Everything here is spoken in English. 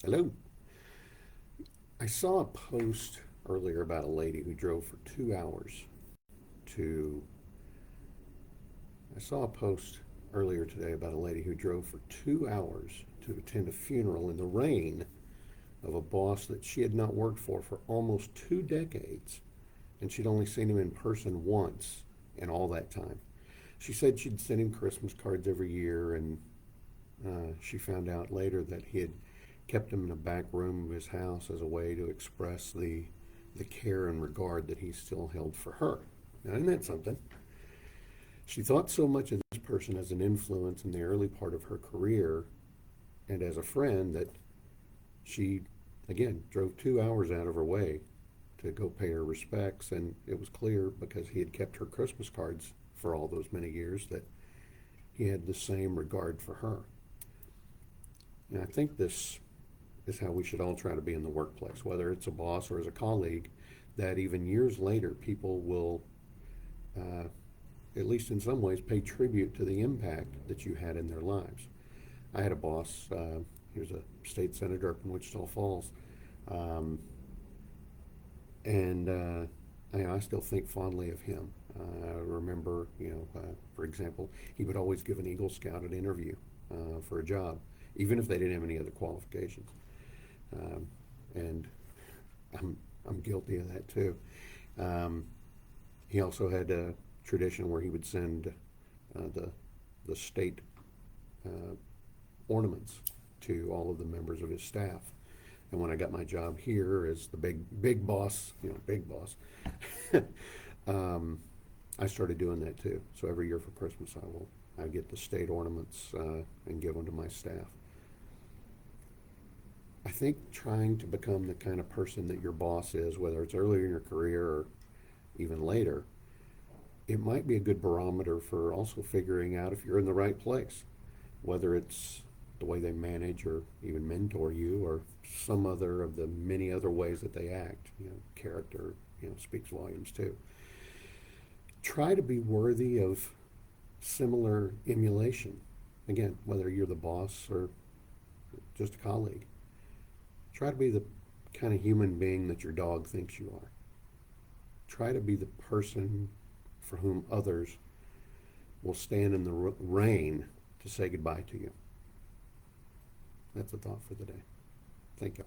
Hello. I saw a post earlier about a lady who drove for 2 hours to. I saw a post earlier today about a lady who drove for 2 hours to attend a funeral in the rain of a boss that she had not worked for almost 2 decades, and she'd only seen him in person once in all that time. She said she'd sent him Christmas cards every year, and she found out later that he had kept him in a back room of his house as a way to express the care and regard that he still held for her. Now, isn't that something? She thought so much of this person as an influence in the early part of her career and as a friend that she, again, drove 2 hours out of her way to go pay her respects. And it was clear because he had kept her Christmas cards for all those many years that he had the same regard for her. And I think this is how we should all try to be in the workplace, whether it's a boss or as a colleague, that even years later, people will, uh, at least in some ways, pay tribute to the impact that you had in their lives. I had a boss, he was a state senator up in Wichita Falls, um, and I still think fondly of him. I remember, for example, he would always give an Eagle Scout an interview for a job, even if they didn't have any other qualifications. Um, and I'm, I'm guilty of that too. Um, he also had a tradition where he would send the state uh, ornaments to all of the members of his staff. And when I got my job here as the big boss, big boss, um, I started doing that too. So every year for Christmas, I get the state ornaments and give them to my staff. I think trying to become the kind of person that your boss is, whether it's earlier in your career or even later, it might be a good barometer for also figuring out if you're in the right place, whether it's the way they manage or even mentor you or some other of the many other ways that they act. Character, speaks volumes too. Try to be worthy of similar emulation. Again, whether you're the boss or just a colleague, try to be the kind of human being that your dog thinks you are. Try to be the person for whom others will stand in the rain to say goodbye to you. That's a thought for the day. Thank you.